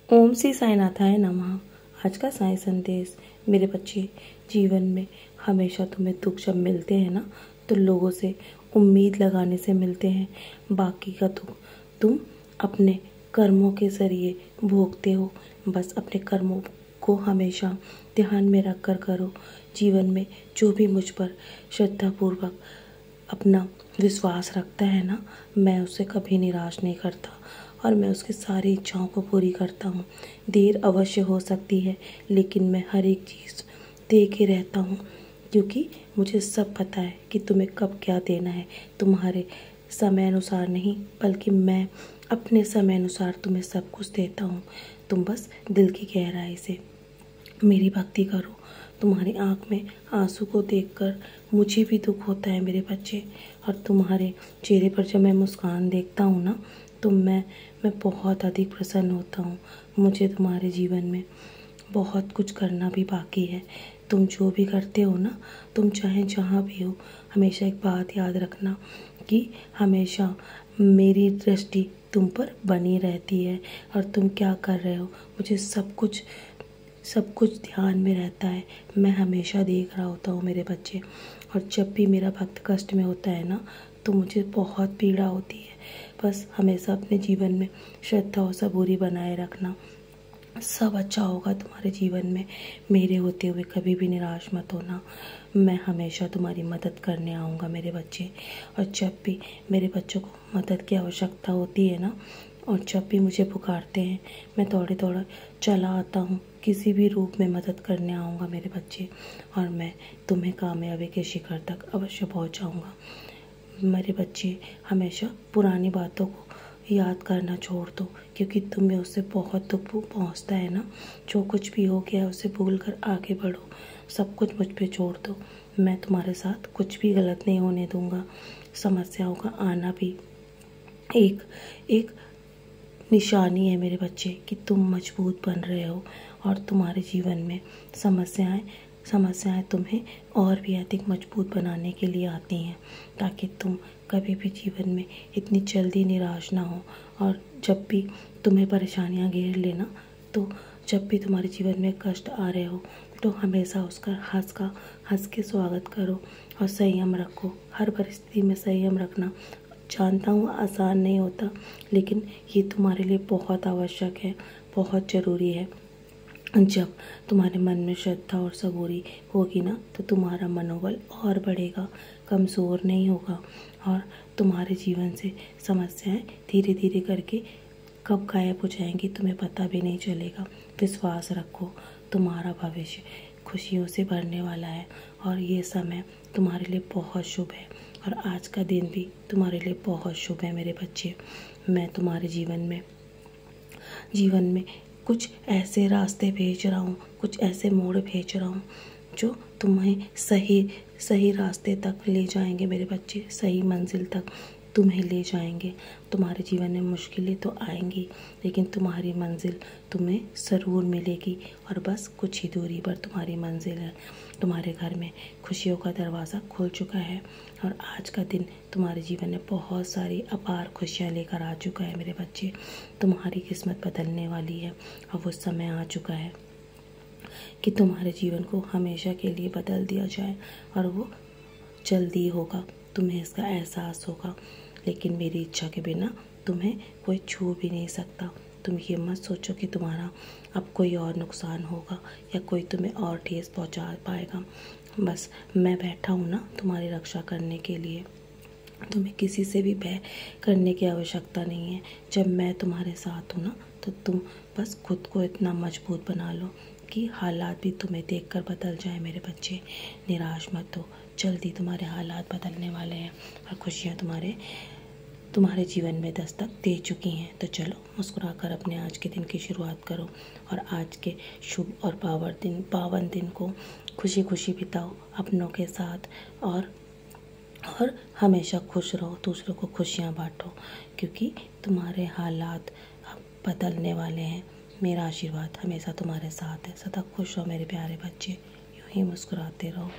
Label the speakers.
Speaker 1: ओम श्री साईनाथाय नमः। आज का साई संदेश। मेरे बच्चे, जीवन में हमेशा तुम्हें दुख जब मिलते हैं ना, तो लोगों से उम्मीद लगाने से मिलते हैं। बाकी का दुख तुम अपने कर्मों के ज़रिए भोगते हो। बस अपने कर्मों को हमेशा ध्यान में रख कर करो। जीवन में जो भी मुझ पर श्रद्धापूर्वक अपना विश्वास रखता है ना, मैं उसे कभी निराश नहीं करता और मैं उसकी सारी इच्छाओं को पूरी करता हूँ। देर अवश्य हो सकती है, लेकिन मैं हर एक चीज़ दे के रहता हूँ, क्योंकि मुझे सब पता है कि तुम्हें कब क्या देना है। तुम्हारे समय अनुसार नहीं, बल्कि मैं अपने समय अनुसार तुम्हें सब कुछ देता हूँ। तुम बस दिल की गहराई से मेरी भक्ति करो। तुम्हारी आँख में आंसू को देखकर मुझे भी दुख होता है मेरे बच्चे, और तुम्हारे चेहरे पर जब मैं मुस्कान देखता हूँ ना, तो मैं बहुत अधिक प्रसन्न होता हूँ। मुझे तुम्हारे जीवन में बहुत कुछ करना भी बाकी है। तुम जो भी करते हो ना, तुम चाहे जहाँ भी हो, हमेशा एक बात याद रखना कि हमेशा मेरी दृष्टि तुम पर बनी रहती है, और तुम क्या कर रहे हो मुझे सब कुछ ध्यान में रहता है। मैं हमेशा देख रहा होता हूँ मेरे बच्चे, और जब भी मेरा भक्त कष्ट में होता है ना, तो मुझे बहुत पीड़ा होती है। बस हमेशा अपने जीवन में श्रद्धा और सबूरी बनाए रखना। सब अच्छा होगा तुम्हारे जीवन में। मेरे होते हुए कभी भी निराश मत होना। मैं हमेशा तुम्हारी मदद करने आऊँगा मेरे बच्चे, और जब भी मेरे बच्चों को मदद की आवश्यकता होती है ना, और जब भी मुझे पुकारते हैं, मैं दौड़े दौड़े चला आता हूँ। किसी भी रूप में मदद करने आऊँगा मेरे बच्चे, और मैं तुम्हें कामयाबी के शिखर तक अवश्य पहुँचाऊँगा। मेरे बच्चे, हमेशा पुरानी बातों को याद करना छोड़ दो, क्योंकि तुम्हें उससे बहुत दुख पहुँचता है ना। जो कुछ भी हो गया उसे भूल कर आगे बढ़ो। सब कुछ मुझ पे छोड़ दो। मैं तुम्हारे साथ कुछ भी गलत नहीं होने दूँगा। समस्याओं का आना भी एक निशानी है मेरे बच्चे कि तुम मजबूत बन रहे हो, और तुम्हारे जीवन में समस्याएं तुम्हें और भी अधिक मजबूत बनाने के लिए आती हैं, ताकि तुम कभी भी जीवन में इतनी जल्दी निराश ना हो। और जब भी तुम्हें परेशानियां घेर लेना, तो जब भी तुम्हारे जीवन में कष्ट आ रहे हो, तो हमेशा उसका हंस के स्वागत करो और संयम रखो। हर परिस्थिति में संयम रखना, जानता हूँ आसान नहीं होता, लेकिन ये तुम्हारे लिए बहुत आवश्यक है, बहुत ज़रूरी है। जब तुम्हारे मन में श्रद्धा और सबूरी होगी ना, तो तुम्हारा मनोबल और बढ़ेगा, कमज़ोर नहीं होगा, और तुम्हारे जीवन से समस्याएं धीरे धीरे करके कब गायब हो जाएंगी तुम्हें पता भी नहीं चलेगा। विश्वास रखो, तुम्हारा भविष्य खुशियों से भरने वाला है, और ये समय तुम्हारे लिए बहुत शुभ है, और आज का दिन भी तुम्हारे लिए बहुत शुभ है मेरे बच्चे। मैं तुम्हारे जीवन में कुछ ऐसे रास्ते भेज रहा हूँ, कुछ ऐसे मोड़ भेज रहा हूँ जो तुम्हें सही रास्ते तक ले जाएंगे मेरे बच्चे। सही मंजिल तक तुम्हें ले जाएंगे। तुम्हारे जीवन में मुश्किलें तो आएंगी, लेकिन तुम्हारी मंजिल तुम्हें ज़रूर मिलेगी, और बस कुछ ही दूरी पर तुम्हारी मंजिल है। तुम्हारे घर में खुशियों का दरवाज़ा खुल चुका है, और आज का दिन तुम्हारे जीवन में बहुत सारी अपार खुशियाँ लेकर आ चुका है मेरे बच्चे। तुम्हारी किस्मत बदलने वाली है, और वो समय आ चुका है कि तुम्हारे जीवन को हमेशा के लिए बदल दिया जाए, और वो जल्दी होगा। तुम्हें इसका एहसास होगा, लेकिन मेरी इच्छा के बिना तुम्हें कोई छू भी नहीं सकता। तुम ये मत सोचो कि तुम्हारा अब कोई और नुकसान होगा, या कोई तुम्हें और ठेस पहुंचा पाएगा। बस मैं बैठा हूँ ना तुम्हारी रक्षा करने के लिए। तुम्हें किसी से भी भय करने की आवश्यकता नहीं है। जब मैं तुम्हारे साथ हूँ ना, तो तुम बस खुद को इतना मजबूत बना लो कि हालात भी तुम्हें देखकर बदल जाए मेरे बच्चे। निराश मत हो, जल्दी तुम्हारे हालात बदलने वाले हैं, और खुशियाँ तुम्हारे जीवन में दस्तक दे चुकी हैं। तो चलो, मुस्कुराकर अपने आज के दिन की शुरुआत करो, और आज के शुभ और पावन दिन को खुशी खुशी बिताओ अपनों के साथ, और हमेशा खुश रहो, दूसरों को खुशियाँ बांटो, क्योंकि तुम्हारे हालात अब बदलने वाले हैं। मेरा आशीर्वाद हमेशा तुम्हारे साथ है। सदा खुश रहो मेरे प्यारे बच्चे, यूं ही मुस्कुराते रहो।